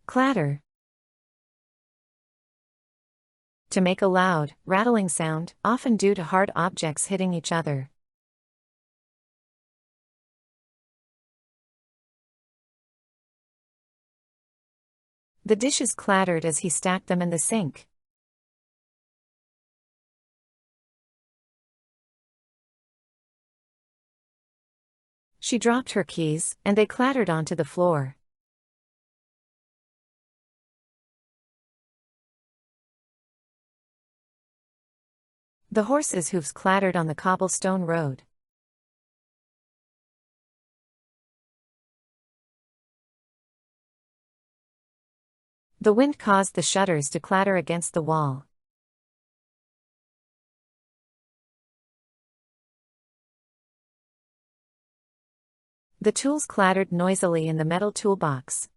Clatter. To make a loud, rattling sound, often due to hard objects hitting each other. The dishes clattered as he stacked them in the sink. She dropped her keys, and they clattered onto the floor. The horse's hooves clattered on the cobblestone road. The wind caused the shutters to clatter against the wall. The tools clattered noisily in the metal toolbox.